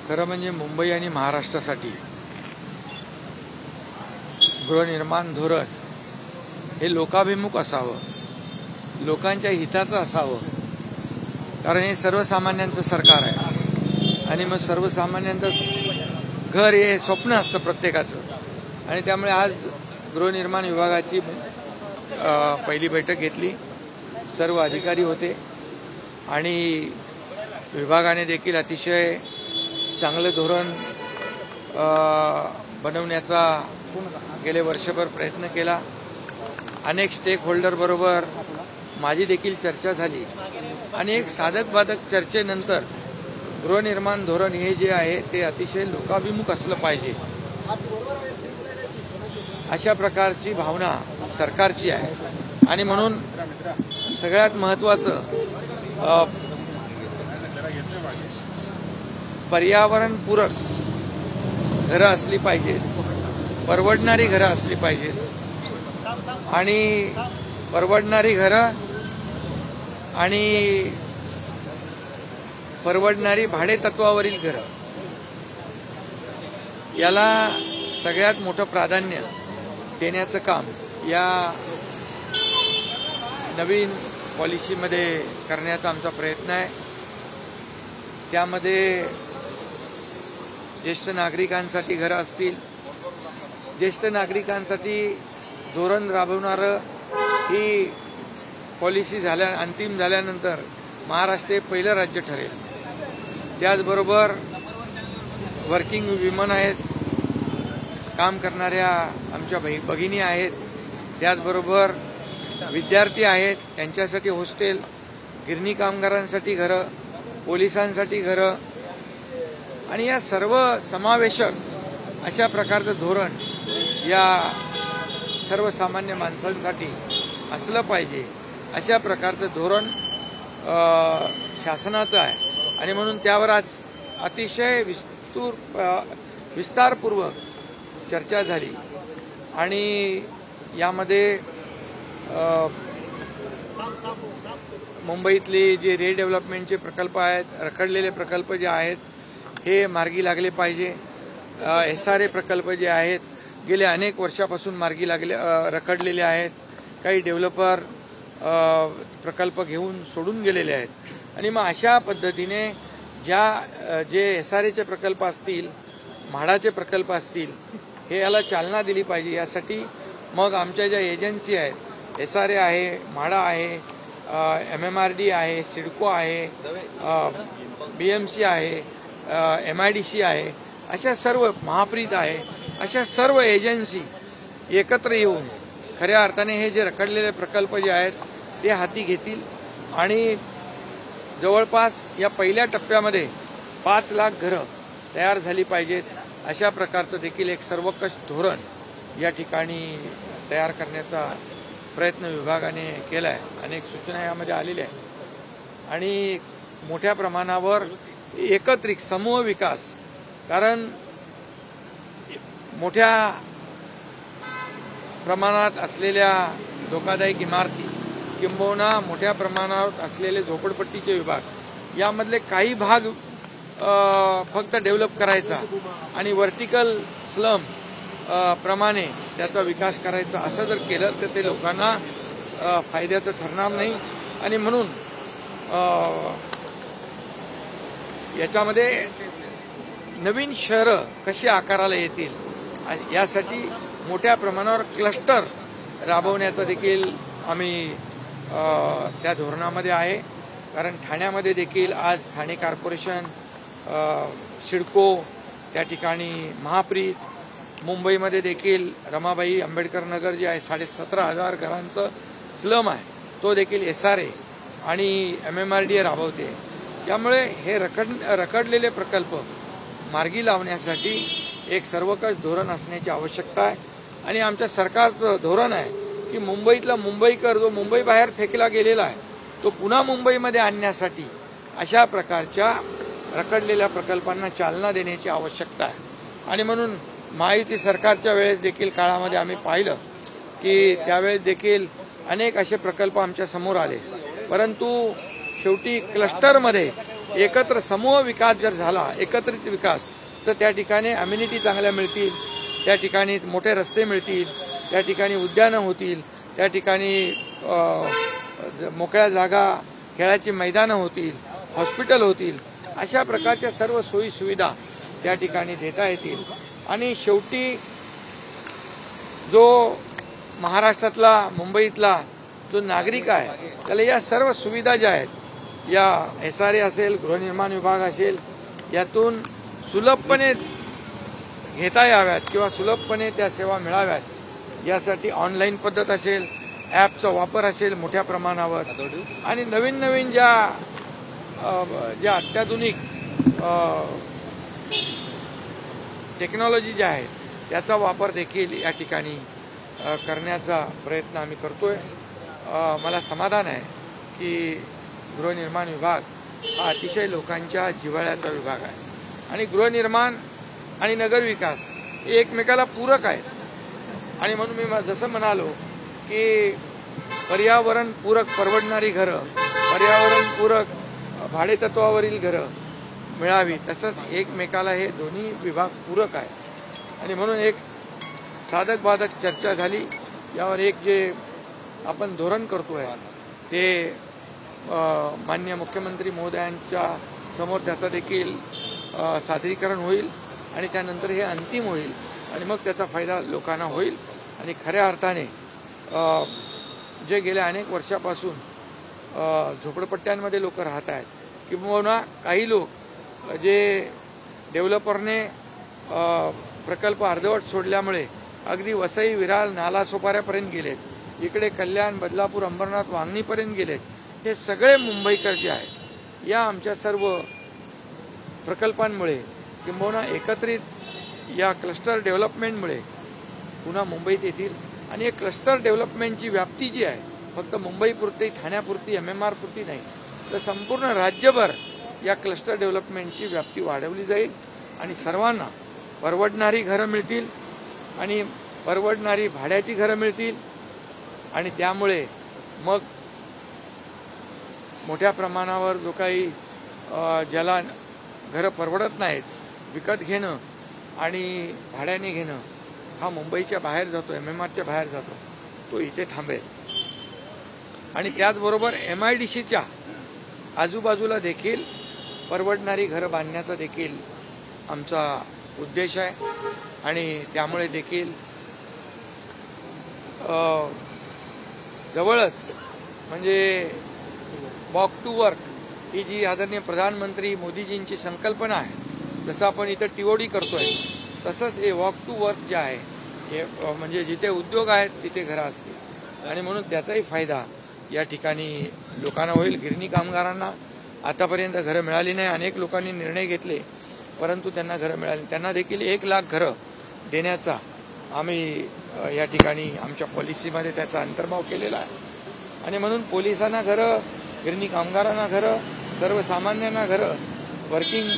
खरं म्हणजे मुंबई आणि महाराष्ट्रासाठी गृहनिर्माण धोरण हे लोकाभिमुख असावं, लोकांच्या हिताचं असावं. कारण हे सर्वसामान्यांचं सरकार आहे आणि मग सर्वसामान्यांचं घर हे स्वप्न असतं प्रत्येकाचं. आणि त्यामुळे आज गृहनिर्माण विभागाची पहिली बैठक घेतली. सर्व अधिकारी होते आणि विभागाने देखील अतिशय चांगलं धोरण बनवण्याचा गेले वर्षभर प्रयत्न केला. अनेक स्टेक होल्डर बरोबर माझी देखील चर्चा झाली आणि एक साधक बाधक चर्चेनंतर गृहनिर्माण धोरण हे जे आहे ते अतिशय लोकाभिमुख असलं पाहिजे अशा प्रकारची भावना सरकारची आहे. आणि म्हणून सगळ्यात महत्त्वाचं पर्यावरणपूरक घरं असली पाहिजेत, परवडणारी घरं असली पाहिजेत आणि परवडणारी घरं आणि परवडणारी भाडेतत्वावरील घरं याला सगळ्यात मोठं प्राधान्य देण्याचं काम या नवीन पॉलिसीमध्ये करण्याचा आमचा प्रयत्न आहे. त्यामध्ये ज्येष्ठ नागरिकांसाठी घरं असतील, ज्येष्ठ नागरिकांसाठी धोरण राबवणारं ही पॉलिसी अंतिम झाल्यानंतर महाराष्ट्र हे पहिलं राज्य ठरेल. त्याचबरोबर वर्किंग विमन आहेत, काम करणाऱ्या आमच्या भगिनी आहेत, त्याचबरोबर विद्यार्थी आहेत, त्यांच्यासाठी हॉस्टेल, गिरणी कामगारांसाठी घरं, पोलिसांसाठी घरं आणि या सर्व समावेशक अशा प्रकारचं धोरण या सर्वसामान्य माणसांसाठी असलं पाहिजे. अशा प्रकारचं धोरण शासनाचं आहे आणि म्हणून त्यावर आज अतिशय विस्तारपूर्वक चर्चा झाली. आणि यामध्ये मुंबईतले जे रिडेव्हलपमेंटचे प्रकल्प आहेत, रखडलेले प्रकल्प जे आहेत हे मार्गी लागले पाहिजे. SRA प्रकल्प जे आहेत गेले अनेक वर्षापासून मार्गी रखडलेले आहेत. काही डेव्हलपर प्रकल्प घेऊन सोडून गेलेले आहेत आणि मग अशा पद्धतीने जे SRAचे प्रकल्प असतील, म्हाडाचे प्रकल्प असतील हे याला चालना दिली पाहिजे. यासाठी मग आमच्या ज्या एजन्सी आहेत, SRA आहे, म्हाडा आहे, MMRD आहे, सिडको आहे, BMC आहे, MIDC आहे, अशा सर्व महाप्रीत आहे, अशा सर्व एजन्सी एकत्र येऊन खऱ्या अर्थाने हे जे रखडलेले प्रकल्प जे आहेत ते हाती घेतील आणि जवळपास या पहिल्या टप्प्यामध्ये 5 लाख घरं तयार झाली पाहिजेत. अशा प्रकारचं देखील एक सर्वकष धोरण या ठिकाणी तयार करण्याचा प्रयत्न विभागाने केला आहे. अनेक सूचना यामध्ये आलेल्या आहेत आणि मोठ्या प्रमाणावर एकत्रित समूह विकास, कारण मोठ्या प्रमाणात असलेल्या धोकादायक इमारती किंबहुना मोठ्या प्रमाणावर असलेले झोपडपट्टीचे विभाग यामधले काही भाग फक्त डेव्हलप करायचा आणि व्हर्टिकल स्लम प्रमाणे त्याचा विकास करायचा असं जर केलं तर ते लोकांना फायद्याचं ठरणार नाही. आणि म्हणून याच्यामध्ये नवीन शहरं कशी आकाराला येतील यासाठी मोठ्या प्रमाणावर क्लस्टर राबवण्याचा देखील आम्ही त्या धोरणामध्ये आहे. कारण ठाण्यामध्ये देखील आज ठाणे कॉर्पोरेशन, सिडको, त्या ठिकाणी महाप्रीत, मुंबईमध्ये देखील रमाबाई आंबेडकर नगर जे आहे 17,500 घरांचं स्लम आहे तो देखील SRA आणि MMRD राबवते. त्यामुळे हे रखडलेले प्रकल्प मार्गी लावण्यासाठी एक सर्वकष धोरण असण्याची आवश्यकता आहे. आणि आमच्या सरकारचं धोरण आहे की मुंबईतला मुंबईकर जो मुंबई बाहेर फेकला गेलेला आहे तो पुन्हा मुंबईमध्ये आणण्यासाठी अशा प्रकारच्या रखडलेल्या प्रकल्पांना चालना देण्याची आवश्यकता आहे. आणि म्हणून महायुती सरकारच्या वेळेस देखील काळामध्ये आम्ही पाहिलं की त्यावेळेस देखील अनेक असे प्रकल्प आमच्या समोर आले, परंतु शेवटी क्लस्टरमध्ये एकत्र समूह विकास जर झाला, एकत्रित विकास, तर त्या ठिकाणी अम्युनिटी चांगल्या मिळतील, त्या ठिकाणी मोठे रस्ते मिळतील, त्या ठिकाणी उद्यानं होतील, त्या ठिकाणी मोकळ्या जागा, खेळाची मैदानं होतील, हॉस्पिटल होतील. अशा प्रकारच्या सर्व सोयी सुविधा त्या ठिकाणी देता येतील. आणि शेवटी जो महाराष्ट्रातला, मुंबईतला जो नागरिक आहे त्याला या सर्व सुविधा ज्या आहेत, या SRA असेल, गृहनिर्माण विभाग असेल, यातून सुलभपणे घेता याव्यात किंवा सुलभपणे त्या सेवा मिळाव्यात, यासाठी ऑनलाईन पद्धत असेल, ॲपचा वापर असेल मोठ्या प्रमाणावर, आणि नवीन नवीन ज्या अत्याधुनिक टेक्नॉलॉजी ज्या आहेत त्याचा वापर देखील या ठिकाणी करण्याचा प्रयत्न आम्ही करतोय. मला समाधान आहे की गृहनिर्माण विभाग हा अतिशय लोकांच्या जिव्हाळ्याचा विभाग आहे आणि गृहनिर्माण आणि नगरविकास हे एकमेकाला पूरक आहेत. आणि म्हणून मी जसं म्हणालो की पर्यावरणपूरक परवडणारी घरं, पर्यावरणपूरक भाडेतत्वावरील घरं मिळावी, तसंच एकमेकाला हे दोन्ही विभाग पूरक आहे. आणि म्हणून एक साधक बाधक चर्चा झाली. यावर एक जे आपण धोरण करतोय ते माननीय मुख्यमंत्री महोदयांच्या समोर त्याचा देखील सादरीकरण होईल आणि त्यानंतर हे अंतिम होईल आणि मग त्याचा फायदा लोकांना होईल. आणि खऱ्या अर्थाने जे गेल्या अनेक वर्षापासून झोपडपट्ट्यांमध्ये लोक राहत आहेत, किंवा काही लोक जे डेव्हलपरने प्रकल्प अर्धवट सोडल्यामुळे अगदी वसई, विरार, नालासोपाऱ्यापर्यंत गेलेत, इकडे कल्याण, बदलापूर, अंबरनाथ, वांगणीपर्यंत गेलेत, हे सगळे मुंबईकर जे आहेत या आमच्या सर्व प्रकल्पांमुळे किंबहुना एकत्रित या क्लस्टर डेव्हलपमेंटमुळे पुन्हा मुंबईत येतील. आणि या क्लस्टर डेव्हलपमेंटची व्याप्ती जी आहे फक्त मुंबईपुरती, ठाण्यापुरती, MMR पुरती नाही, तर संपूर्ण राज्यभर या क्लस्टर डेव्हलपमेंटची व्याप्ती वाढवली जाईल आणि सर्वांना परवडणारी घरं मिळतील आणि परवडणारी भाड्याची घरं मिळतील. आणि त्यामुळे मग मोठ्या प्रमाणावर जो काही ज्याला घरं परवडत नाहीत विकत घेणं आणि भाड्याने घेणं हा मुंबईच्या बाहेर जातो, MMRच्या बाहेर जातो, तो इथे थांबेल. आणि त्याचबरोबर MIDCच्या आजूबाजूला देखील परवडणारी घरं बांधण्याचा देखील आमचा उद्देश आहे. आणि त्यामुळे देखील जवळच म्हणजे वॉक टू वर्क ही जी आदरणीय प्रधानमंत्री मोदीजींची संकल्पना आहे, जसं आपण इथं TOD करतोय तसंच हे वॉक टू वर्क जे आहे हे म्हणजे जिथे उद्योग आहेत तिथे घरं असतील. आणि म्हणून त्याचाही फायदा या ठिकाणी लोकांना होईल. गिरणी कामगारांना आतापर्यंत घरं मिळाली नाही, अनेक लोकांनी निर्णय घेतले परंतु त्यांना घरं मिळाली. त्यांना देखील 1 लाख घरं देण्याचा आम्ही या ठिकाणी आमच्या पॉलिसीमध्ये त्याचा अंतर्भाव केलेला आहे. आणि म्हणून पोलिसांना घरं, गिरणी कामगारांना घरं, सर्वसामान्यांना घरं, वर्किंग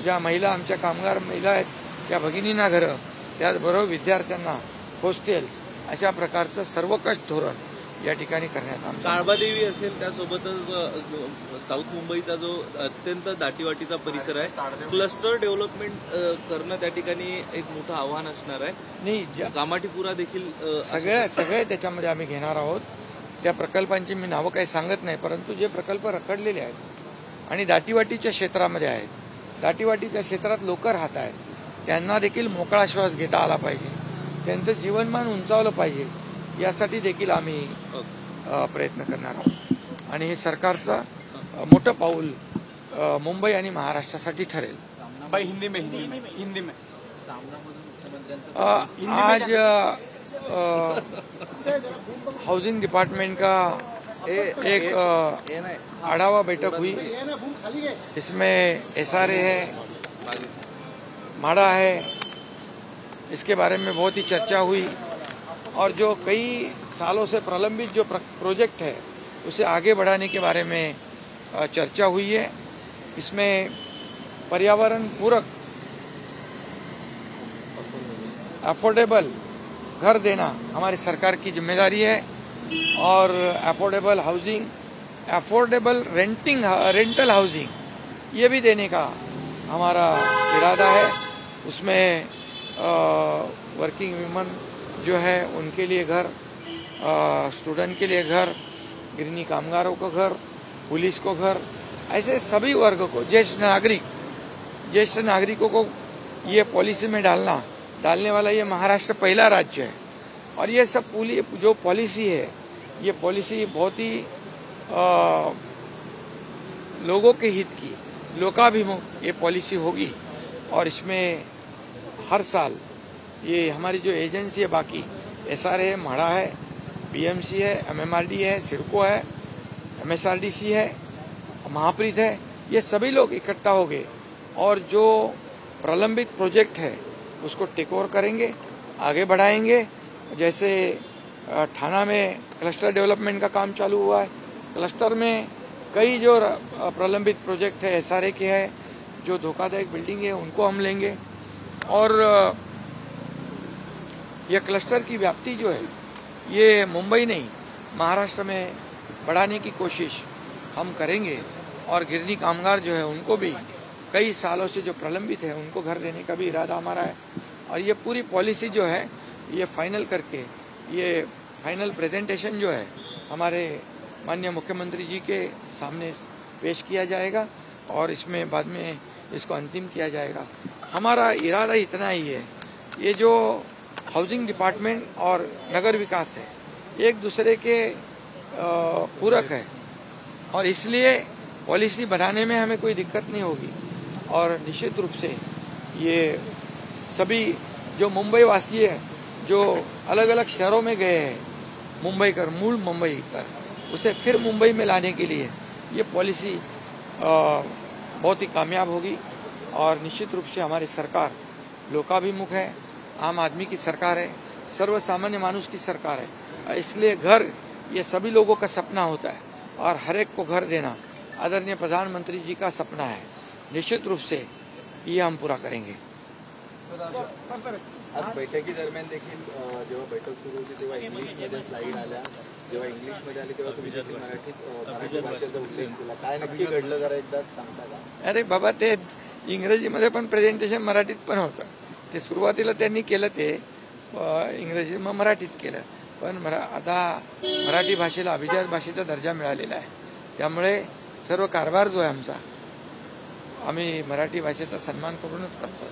ज्या महिला आमच्या कामगार महिला आहेत त्या भगिनींना घरं, त्याचबरोबर विद्यार्थ्यांना हॉस्टेल, अशा प्रकारचं सर्वकष धोरण या ठिकाणी करण्यात आलं. काळबादेवी असेल, त्यासोबतच साऊथ मुंबईचा जो अत्यंत दाटीवाटीचा परिसर आहे, क्लस्टर डेव्हलपमेंट करणं त्या ठिकाणी एक मोठं आव्हान असणार आहे. नाही, कामाठीपुरा देखील सगळे त्याच्यामध्ये आम्ही घेणार आहोत. त्या प्रकल्पांची मी नावं काही सांगत नाही, परंतु जे प्रकल्प रखडलेले आहेत आणि दाटीवाटीच्या क्षेत्रामध्ये आहेत, दाटीवाटीच्या क्षेत्रात लोक राहत आहेत, त्यांना देखील मोकळा श्वास घेता आला पाहिजे, त्यांचं जीवनमान उंचावलं पाहिजे, यासाठी देखील आम्ही प्रयत्न करणार आहोत. आणि हे सरकारचं मोठं पाऊल मुंबई आणि महाराष्ट्रासाठी ठरेल. हिंदी में आज हाउसिंग डिपार्टमेंट का एक आढ़ावा बैठक हुई. इसमें SRA है, माड़ा है, इसके बारे में बहुत ही चर्चा हुई. और जो कई सालों से प्रलंबित जो प्रोजेक्ट है उसे आगे बढ़ाने के बारे में चर्चा हुई है. इसमें पर्यावरण पूरक अफोर्डेबल घर देना हमारी सरकार की जिम्मेदारी है. और affordable housing, affordable rental housing ये भी देने का हमारा इरादा है। उसमें वर्किंग वुमन जो है उनके लिए घर, स्टूडेंट के लिए घर, गृहिणी कामगारों को घर, पुलिस को घर, ऐसे सभी वर्ग को, ज्येष्ठ नागरिकों को ये पॉलिसी में डालने वाला ये महाराष्ट्र पहला राज्य है। और ये सब पूरी जो पॉलिसी है, ये पॉलिसी बहुत ही लोगों के हित की, लोकाभिमुख ये पॉलिसी होगी। और इसमें हर साल ये हमारी जो एजेंसी है, बाकी SRA है, म्हाडा है, BMC है, MMRD है, सिडको है, MSRDC है, महाप्रीत है, ये सभी लोग इकट्ठा हो गए और जो प्रलंबित प्रोजेक्ट है उसको टेक ओवर करेंगे, आगे बढ़ाएंगे। जैसे ठाणा में क्लस्टर डेवलपमेंट का काम चालू हुआ है। क्लस्टर में कई जो प्रलंबित प्रोजेक्ट है SRA के है, जो धोखादायक बिल्डिंग है उनको हम लेंगे। और यह क्लस्टर की व्याप्ति जो है ये मुंबई नहीं, महाराष्ट्र में बढ़ाने की कोशिश हम करेंगे। और गृहिणी कामगार जो है उनको भी कई सालों से जो प्रलंबित है उनको घर देने का भी इरादा हमारा है। और ये पूरी पॉलिसी जो है ये फाइनल करके, ये फाइनल प्रेजेंटेशन जो है हमारे माननीय मुख्यमंत्री जी के सामने पेश किया जाएगा और इसमें बाद में इसको अंतिम किया जाएगा। हमारा इरादा इतना ही है, ये जो हाउसिंग डिपार्टमेंट और नगर विकास है एक दूसरे के पूरक है और इसलिए पॉलिसी बनाने में हमें कोई दिक्कत नहीं होगी। और निश्चित रूप से ये सभी जो मुंबई वासी है, जो अलग अलग शहरों में गए हैं, मूल मुंबई कर उसे फिर मुंबई में लाने के लिए ये पॉलिसी बहुत ही कामयाब होगी। और निश्चित रूप से हमारी सरकार लोकाभिमुख है, आम आदमी की सरकार है, सर्वसामान्य मानुष की सरकार है। इसलिए घर ये सभी लोगों का सपना होता है और हर एक को घर देना आदरणीय प्रधानमंत्री जी का सपना है। निश्चित रूप से ये हम पूरा करेंगे। आज बैठकी दरम्यान देखील जेव्हा बैठक सुरू होती तेव्हा इंग्लिशमध्ये स्लाईड आल्या, जेव्हा इंग्लिशमध्ये आली तेव्हा तुम्ही मराठी भाषेचा उल्लेख केला, काय नक्की घडलं जरा एकदा सांगता का? अरे बाबा, ते इंग्रजीमध्ये पण प्रेझेंटेशन मराठीत पण होतं। ते सुरुवातीला त्यांनी केलं, ते इंग्रजी मग मराठीत केलं, पण आता मराठी भाषेला अभिजात भाषेचा दर्जा मिळालेला आहे। त्यामुळे सर्व कारभार जो आहे आमचा, आम्ही मराठी भाषेचा सन्मान करूनच करतो।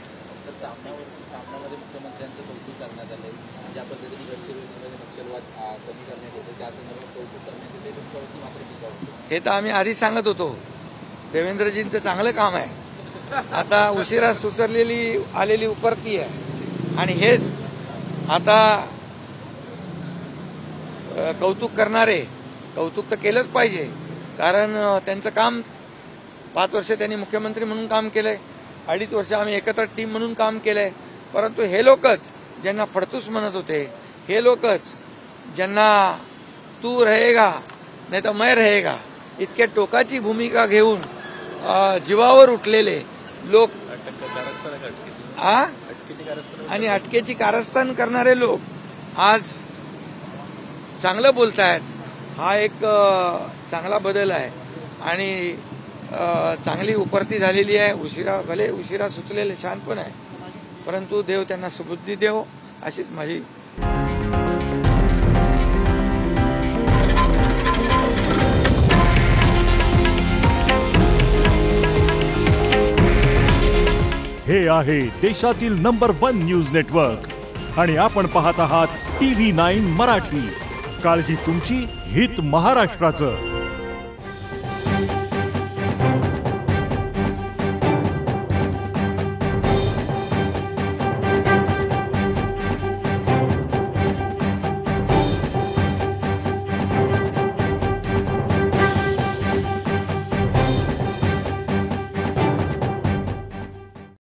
सामनामध्ये मुख्यमंत्र्यांचं कौतुक करण्यात आलंय, ज्या पद्धतीने गडचिरोलीमध्ये नक्षलवाद कमी करण्यात येतो त्या संदर्भात कौतुक करण्यात येते, तुमच्यावरती मात्र टीका होती। हे तर आम्ही आधी सांगत होतो, देवेंद्रजींचं चांगलं काम आहे। आता उशिरा आलेली उपरती आहे आणि हेच आता कौतुक करणारे, कौतुक तर केलंच पाहिजे, कारण त्यांचं काम 5 वर्ष त्यांनी मुख्यमंत्री म्हणून काम केलंय, 2.5 वर्ष आम्ही एकत्र टीम म्हणून काम केलंय। परंतु हे लोकच ज्यांना फडतूस म्हणत होते, हे लोकच ज्यांना तू रहेगा नाही तर मैं रहेगा इतक्या टोकाची भूमिका घेऊन जीवावर उठलेले लोक आणि अटकेची कारस्थान करणारे लोक आज चांगलं बोलतायत। हा एक चांगला बदल आहे आणि चांगली उपरती झालेली आहे। भले उशिरा सुचलेले शहाणपण आहे, परंतु देव त्यांना सुबुद्धी देव, अशीच माझी। हे आहे देशातील नंबर 1 न्यूज नेटवर्क आणि आपण पाहत आहात TV9 मराठी। काळजी तुमची, हित महाराष्ट्राचं।